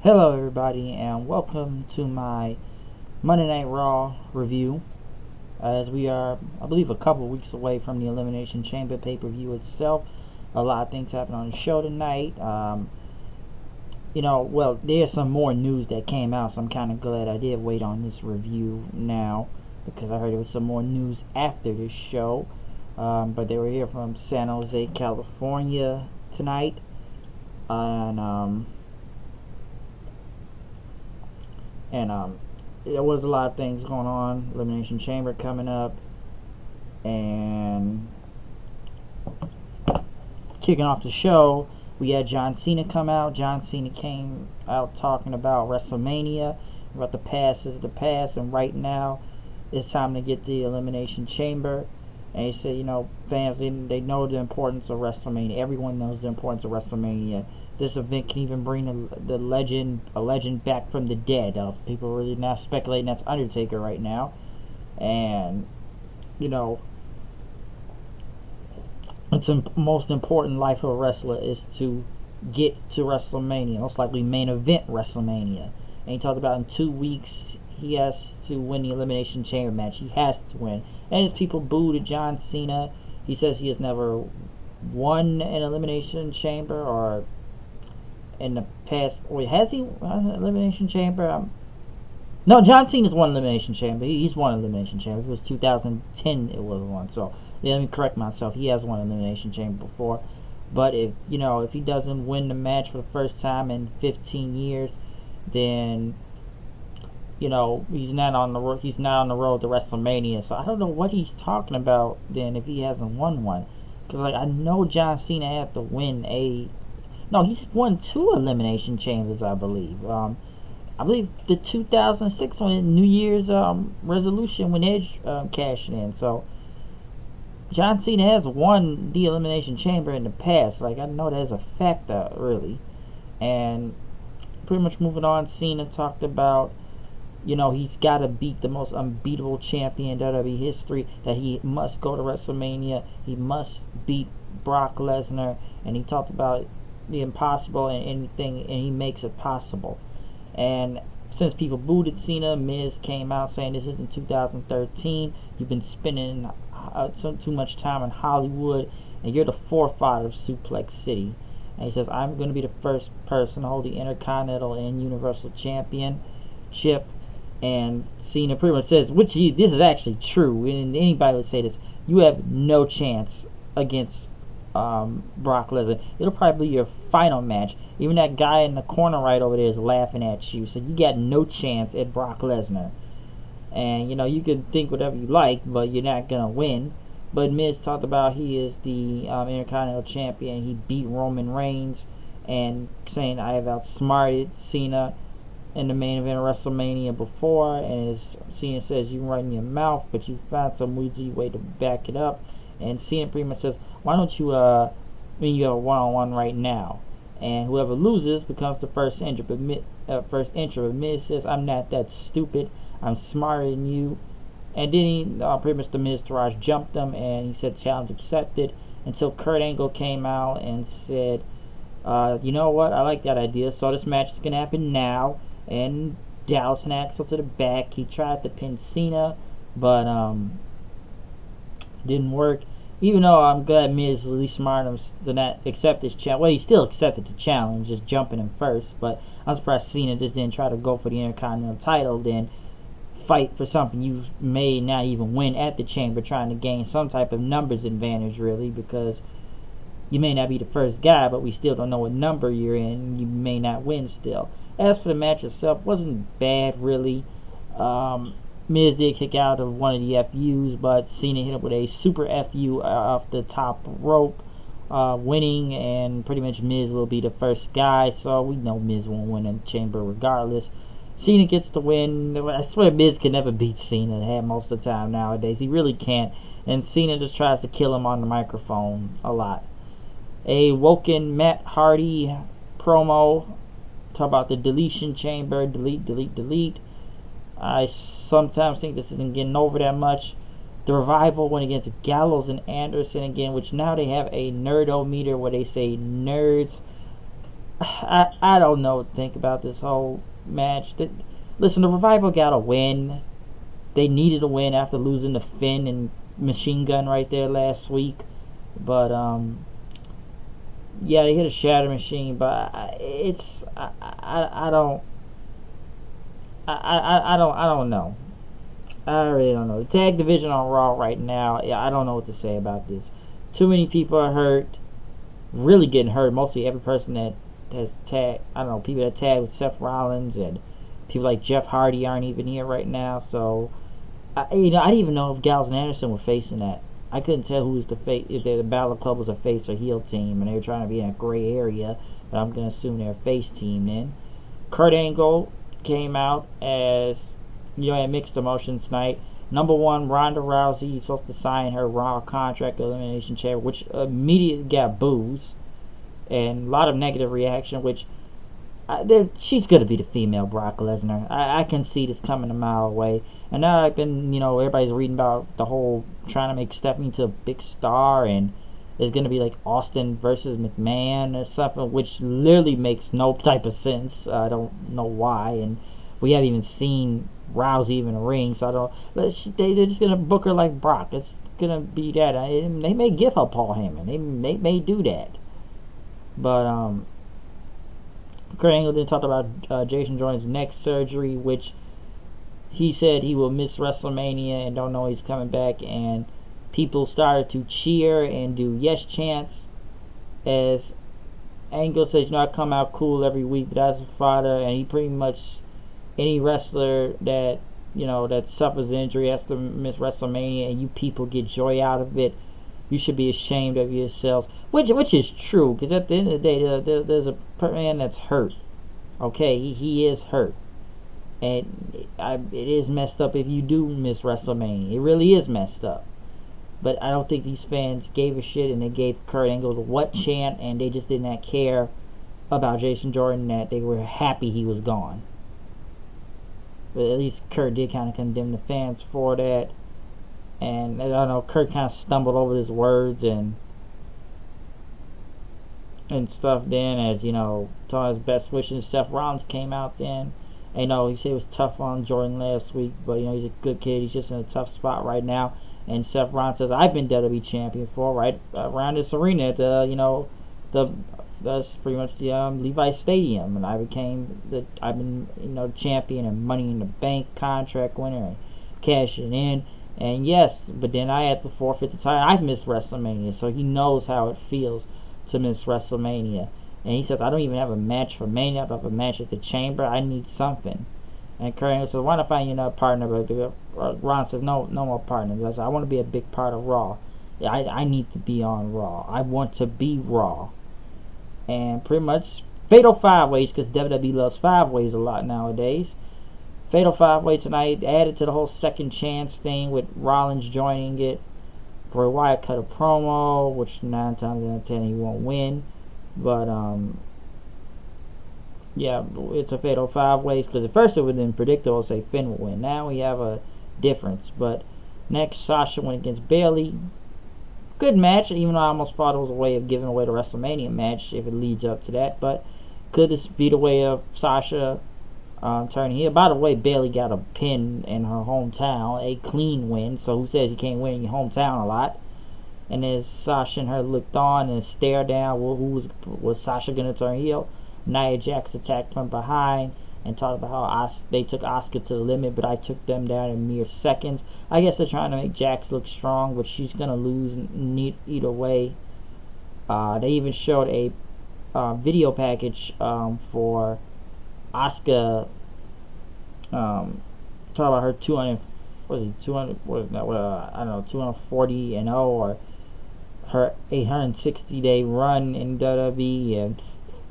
Hello everybody and welcome to my Monday Night Raw review, as we are, I believe, a couple weeks away from the Elimination Chamber pay-per-view itself. A lot of things happened on the show tonight. There's some more news that came out, so I'm kind of glad I did wait on this review now, because I heard there was some more news after this show. But they were here from San Jose, California tonight, and there was a lot of things going on. Elimination Chamber coming up, and kicking off the show, we had John Cena come out. John Cena came out talking about WrestleMania, about the past is the past, and right now it's time to get the Elimination Chamber. And he said, fans, they know the importance of WrestleMania. Everyone knows the importance of WrestleMania. This event can even bring a legend back from the dead. People are really now speculating that's Undertaker right now. And, it's the most important life of a wrestler is to get to WrestleMania, most likely main event WrestleMania. And he talked about in 2 weeks he has to win the Elimination Chamber match. He has to win. And as people booed at John Cena, he says he has never won an Elimination Chamber, or in the past, or has he won an Elimination Chamber? No, John Cena's won Elimination Chamber. He's won Elimination Chamber. It was 2010 it was one. So let me correct myself. He has won Elimination Chamber before. But if he doesn't win the match for the first time in 15 years, then he's not on the road to WrestleMania. So I don't know what he's talking about then if he hasn't won one. Because I know John Cena had to win he's won 2 Elimination Chambers, I believe. I believe the 2006 one, New Year's resolution, when Edge cashed in. So John Cena has won the Elimination Chamber in the past. I know that as a factor, really. And pretty much moving on, Cena talked about he's got to beat the most unbeatable champion in WWE history, that he must go to WrestleMania, he must beat Brock Lesnar, and he talked about the impossible and anything, and he makes it possible. And since people booed at Cena, Miz came out saying this isn't 2013, you've been spending too much time in Hollywood, and you're the forefather of Suplex City. And he says, I'm going to be the first person to hold the Intercontinental and Universal Championship. And Cena pretty much says, this is actually true, and anybody would say this, you have no chance against Brock Lesnar. It'll probably be your final match. Even that guy in the corner right over there is laughing at you, so you got no chance at Brock Lesnar. And you can think whatever you like, but you're not gonna win. But Miz talked about he is the Intercontinental Champion. He beat Roman Reigns, and saying I have outsmarted Cena in the main event of WrestleMania before. And as Cena says, you can write in your mouth, but you found some easy way to back it up. And Cena pretty much says, why don't you you have a one-on-one right now, and whoever loses becomes the first entry. But Miz says, I'm not that stupid, I'm smarter than you. And then he pretty much the Miz Taraj jumped him, and he said challenge accepted, until Kurt Angle came out and said, you know what, I like that idea, so this match is gonna happen now. And Dallas and Axel to the back. He tried to pin Cena, but didn't work. Even though I'm glad Miz was at least smart enough to not accept this challenge. Well, he still accepted the challenge, just jumping him first. But I'm surprised Cena just didn't try to go for the Intercontinental title, then fight for something you may not even win at the Chamber, trying to gain some type of numbers advantage, really, because you may not be the first guy, but we still don't know what number you're in. You may not win still. As for the match itself, wasn't bad, really. Miz did kick out of one of the FUs, but Cena hit him with a super FU off the top rope, winning, and pretty much Miz will be the first guy, so we know Miz won't win in the Chamber regardless. Cena gets the win. I swear Miz can never beat Cena most of the time nowadays. He really can't, and Cena just tries to kill him on the microphone a lot. A Woken Matt Hardy promo, talk about the deletion chamber, delete. I sometimes think this isn't getting over that much. The Revival went against Gallows and Anderson again, which now they have a nerdometer where they say nerds I don't know what to think about this whole match. Listen, the Revival got a win. They needed a win after losing to Finn and Machine Gun right there last week. But yeah, they hit a Shatter Machine, but I don't I don't know. I really don't know. The tag division on Raw right now, yeah, I don't know what to say about this. Too many people are hurt, really getting hurt. Mostly every person that has tagged, I don't know, people that tagged with Seth Rollins and people like Jeff Hardy aren't even here right now. So, I didn't even know if Gallows and Anderson were facing that. I couldn't tell who was the face, if the Battle Club was a face or heel team, and they were trying to be in a gray area. But I'm gonna assume they're a face team then. Kurt Angle came out as had mixed emotions tonight. Number one, Ronda Rousey is supposed to sign her Raw contract elimination chamber, which immediately got boos and a lot of negative reaction. Which she's gonna be the female Brock Lesnar. I can see this coming a mile away. And now I've been, everybody's reading about the whole trying to make Stephanie to a big star, and it's gonna be like Austin versus McMahon or something, which literally makes no type of sense. I don't know why, and we haven't even seen Rousey even in the ring, so I don't. They're just gonna book her like Brock. It's gonna be that. They may give her Paul Heyman. They may do that, but Kurt Angle then talked about Jason Jordan's neck surgery, which he said he will miss WrestleMania and don't know he's coming back. And people started to cheer and do yes chants as Angle says, I come out cool every week, but as a father, and he pretty much, any wrestler that that suffers injury has to miss WrestleMania, and you people get joy out of it, you should be ashamed of yourselves. Which is true, because at the end of the day, there's a man that's hurt. Okay, he is hurt, and it is messed up if you do miss WrestleMania. It really is messed up. But I don't think these fans gave a shit, and they gave Kurt Angle the what chant, and they just did not care about Jason Jordan. That they were happy he was gone. But at least Kurt did kind of condemn the fans for that. And I don't know, Kurt kind of stumbled over his words and stuff then, as told his best wishes. Seth Rollins came out then. He said it was tough on Jordan last week, but he's a good kid. He's just in a tough spot right now. And Seth Rollins says, I've been WWE champion for right around this arena at that's pretty much the Levi's Stadium, and I've been champion and Money in the Bank contract winner and cashing in. And yes, but then I had to forfeit the title. I've missed WrestleMania, so he knows how it feels to miss WrestleMania. And he says, I don't even have a match for Mania. I don't have a match at the Chamber. I need something. And Kurt Angle says, why not find you another partner? But Ron says, no more partners. I said, I want to be a big part of Raw. I need to be on Raw. I want to be Raw. And pretty much Fatal 5-Ways, because WWE loves 5-Ways a lot nowadays. Fatal 5-Way tonight, added to the whole second chance thing with Rollins joining it. Bray Wyatt cut a promo, which 9 times out of 10 he won't win. But, yeah, it's a Fatal 5-Ways, because at first it would have been predictable to say Finn would win. Now we have a difference. But next, Sasha went against Bayley. Good match, even though I almost thought it was a way of giving away the WrestleMania match if it leads up to that. But could this be the way of Sasha turning heel? By the way, Bayley got a pin in her hometown, a clean win. So who says you can't win in your hometown a lot? And as Sasha and her looked on and stared down, who was Sasha gonna turn heel? Nia Jax attacked from behind and talked about how they took Asuka to the limit, but I took them down in mere seconds. I guess they're trying to make Jax look strong, but she's going to lose either way. They even showed a video package for Asuka. Talk about her 240 and 0, or her 860-day run in WWE, and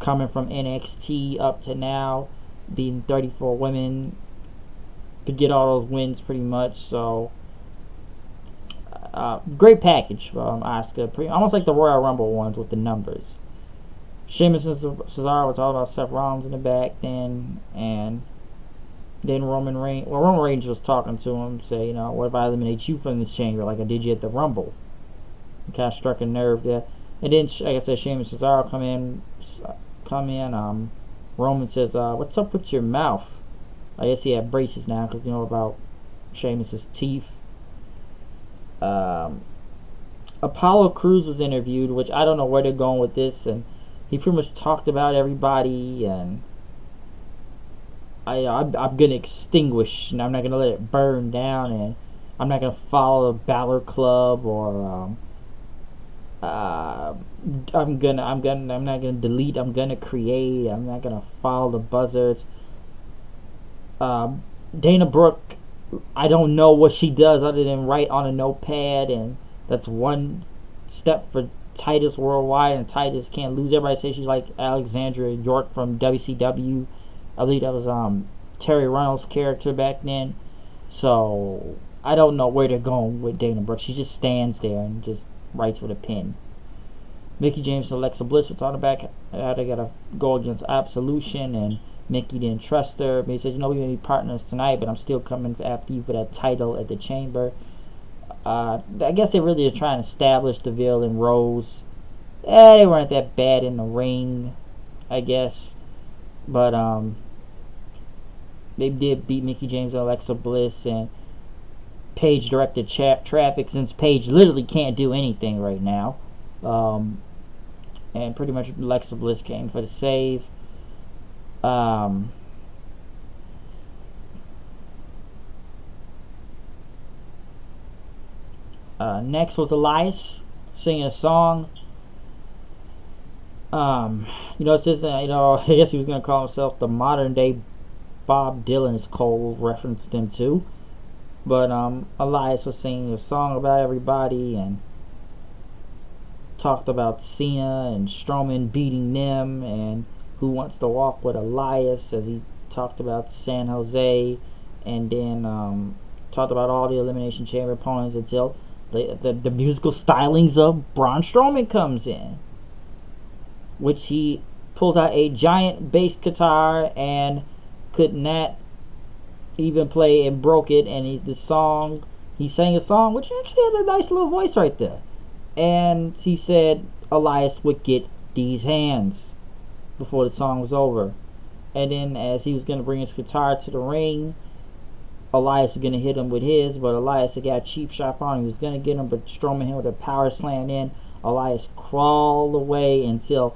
coming from NXT up to now, beating 34 women to get all those wins pretty much. So great package from Asuka, almost like the Royal Rumble ones with the numbers. Sheamus and Cesaro were talking about Seth Rollins in the back then, and then Roman Reigns was talking to him, say, what if I eliminate you from this chamber like I did you at the Rumble? He kind of struck a nerve there. And then, like I said, Sheamus and Cesaro come in. Roman says, "What's up with your mouth?" I guess he had braces now because you know about Sheamus's teeth. Apollo Crews was interviewed, which I don't know where they're going with this, and he pretty much talked about everybody, and I'm gonna extinguish, and I'm not gonna let it burn down, and I'm not gonna follow the Balor Club, or I'm not gonna delete. I'm gonna create. I'm not gonna follow the buzzards. Dana Brooke, I don't know what she does other than write on a notepad, and that's one step for Titus Worldwide, and Titus can't lose. Everybody says she's like Alexandra York from WCW. I believe that was Terry Reynolds' character back then. So I don't know where they're going with Dana Brooke. She just stands there and just writes with a pen. Mickey James and Alexa Bliss were talking about how they gotta go against Absolution, and Mickey didn't trust her. But he says, we're gonna be partners tonight, but I'm still coming after you for that title at the Chamber. I guess they really are trying to establish DeVille and Rose. They weren't that bad in the ring, I guess. But they did beat Mickey James and Alexa Bliss, and Paige directed traffic, since Paige literally can't do anything right now. And pretty much Alexa Bliss came for the save. Next was Elias singing a song. It says, I guess he was gonna call himself the modern day Bob Dylan, as Cole referenced him to. But Elias was singing a song about everybody, and talked about Cena and Strowman beating them, and who wants to walk with Elias, as he talked about San Jose, and then talked about all the Elimination Chamber opponents until the musical stylings of Braun Strowman comes in, which he pulls out a giant bass guitar and could not even play, and broke it, and he sang a song which actually had a nice little voice right there, and he said Elias would get these hands before the song was over. And then as he was going to bring his guitar to the ring, Elias was going to hit him with his, but Elias had got a cheap shot on him. He was going to get him, but Strowman hit with a power slam in. Elias crawled away until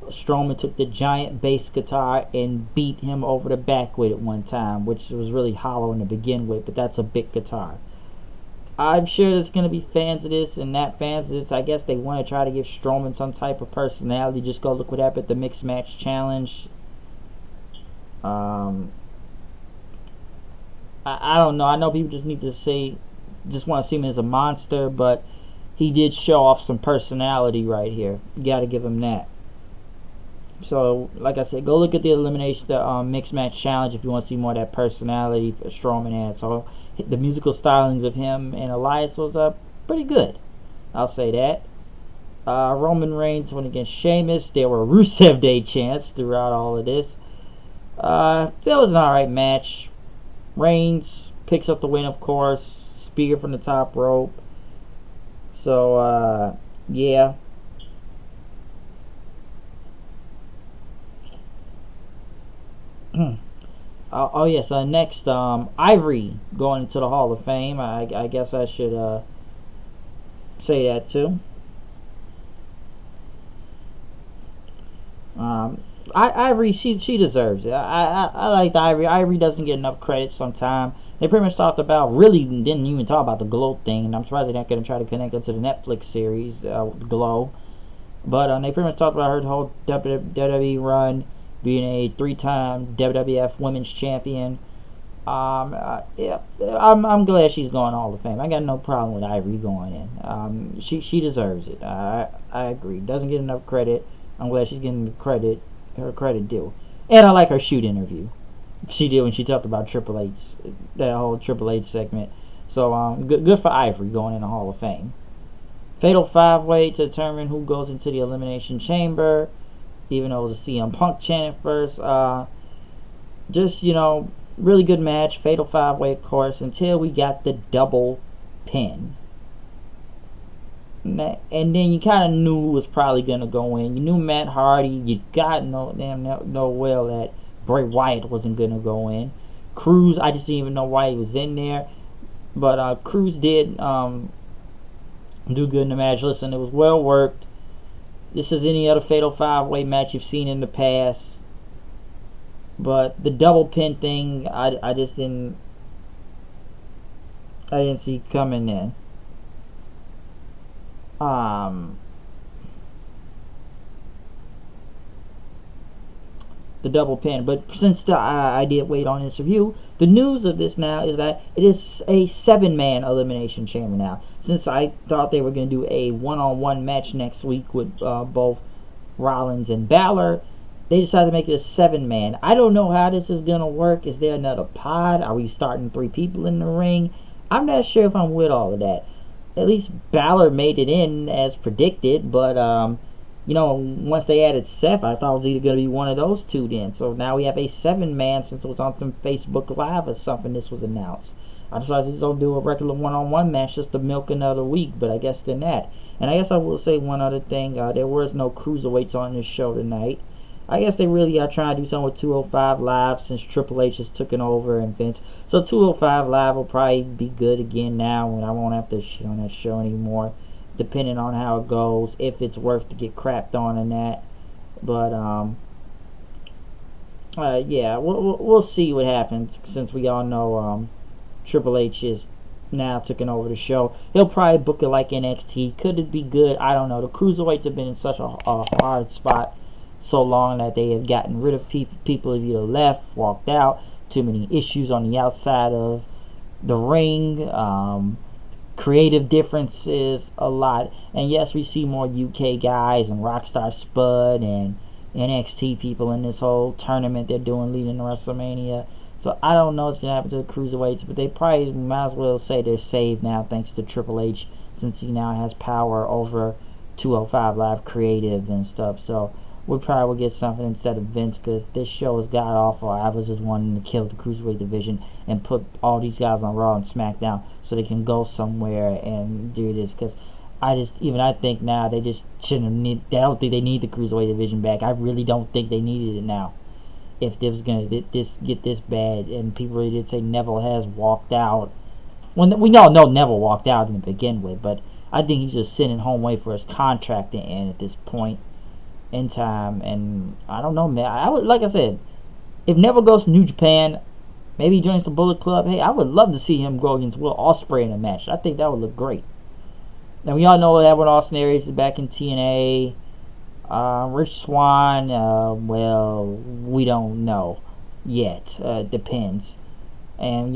Strowman took the giant bass guitar and beat him over the back with it one time, which was really hollow to begin with, but that's a big guitar. I'm sure there's going to be fans of this and not fans of this. I guess they want to try to give Strowman some type of personality. Just go look what happened at the Mixed Match Challenge. I don't know. I know people just want to see him as a monster, but he did show off some personality right here. You got to give him that. So, like I said, go look at the Mixed Match Challenge if you want to see more of that personality Strowman had. So, the musical stylings of him and Elias was pretty good. I'll say that. Roman Reigns went against Sheamus. There were Rusev Day chants throughout all of this. That was an alright match. Reigns picks up the win, of course. Spear from the top rope. So, yeah. Yes. Next, Ivory going into the Hall of Fame. I guess I should say that too. Ivory, she deserves it. I like Ivory. Ivory doesn't get enough credit sometimes. They pretty much talked about, really didn't even talk about the Glow thing, and I'm surprised they're not going to try to connect it to the Netflix series, Glow. But they pretty much talked about her whole WWE run, being a 3-time WWF Women's Champion. Yeah, I'm glad she's going Hall of Fame. I got no problem with Ivory going in. She deserves it. I agree. Doesn't get enough credit. I'm glad she's getting her credit due. And I like her shoot interview she did when she talked about Triple H, that whole Triple H segment. So good for Ivory going in the Hall of Fame. Fatal 5-way to determine who goes into the Elimination Chamber, even though it was a CM Punk chant at first. Just, really good match. Fatal 5-way, of course, until we got the double pin. And then you kind of knew who was probably going to go in. You knew Matt Hardy. You got know well that Bray Wyatt wasn't going to go in. Cruz, I just didn't even know why he was in there. But Cruz did do good in the match. Listen, it was well worked. This is any other Fatal 5-Way match you've seen in the past. But the double pin thing, I just didn't see coming in. The double pin. But since I did wait on this review, the news of this now is that it is a 7-man elimination chamber now. Since I thought they were going to do a one-on-one match next week with both Rollins and Balor, they decided to make it a 7-man. I don't know how this is going to work. Is there another pod? Are we starting 3 people in the ring? I'm not sure if I'm with all of that. At least Balor made it in as predicted, but once they added Seth, I thought it was either going to be one of those two then. So now we have a 7-man since it was on some Facebook Live or something this was announced. I decided to just don't do a regular one-on-one match just to milk another week, but I guess they're not. And I guess I will say one other thing. There was no cruiserweights on this show tonight. I guess they really are trying to do something with 205 Live since Triple H has taken over and Vince. So 205 Live will probably be good again now when I won't have to shit on that show anymore, depending on how it goes, if it's worth to get crapped on and that. But yeah, we'll see what happens since we all know Triple H is now taking over the show. He'll probably book it like NXT. Could it be good? I don't know. The cruiserweights have been in such a hard spot so long that they have gotten rid of people have either left, walked out, too many issues on the outside of the ring, creative differences a lot. And yes, we see more UK guys and Rockstar Spud and NXT people in this whole tournament they're doing leading to WrestleMania. So I don't know what's going to happen to the cruiserweights, but they probably might as well say they're saved now thanks to Triple H, since he now has power over 205 Live creative and stuff. So we probably will get something instead of Vince, because this show is god awful. I was just wanting to kill the cruiserweight division and put all these guys on Raw and SmackDown so they can go somewhere and do this, because I think now they just shouldn't I don't think they need the cruiserweight division back. I really don't think they needed it now. If they was gonna get this bad, and people really did say Neville has walked out. When we all know Neville walked out to begin with, but I think he's just sitting home waiting for his contract to end at this point in time. And I don't know, man. Like I said, if Neville goes to New Japan, maybe he joins the Bullet Club. Hey, I would love to see him go against Will Ospreay in a match. I think that would look great. Now we all know that when Austin Aries is back in TNA. Rich Swann, well, we don't know yet. Depends. And,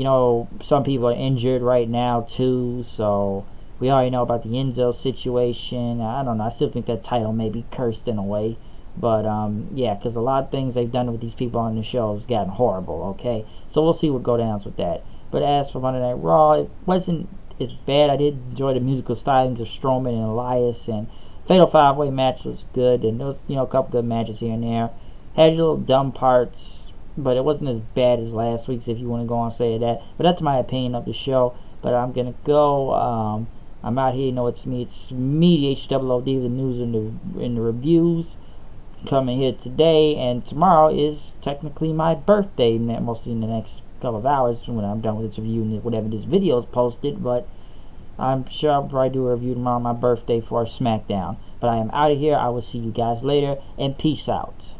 some people are injured right now, too. So, we already know about the Enzo situation. I don't know. I still think that title may be cursed in a way. But, yeah, because a lot of things they've done with these people on the show has gotten horrible, okay? So, we'll see what goes down with that. But as for Monday Night Raw, it wasn't as bad. I did enjoy the musical stylings of Strowman and Elias, and Fatal 5-Way match was good, and there was, a couple good matches here and there. Had your little dumb parts, but it wasn't as bad as last week's, if you want to go on and say that. But that's my opinion of the show. But I'm going to go. I'm out here. It's me. It's me, the HOOD, the news and the reviews. Coming here today, and tomorrow is technically my birthday, mostly in the next couple of hours when I'm done with this review and whatever this video is posted. But I'm sure I'll probably do a review tomorrow on my birthday for SmackDown. But I am out of here. I will see you guys later, and peace out.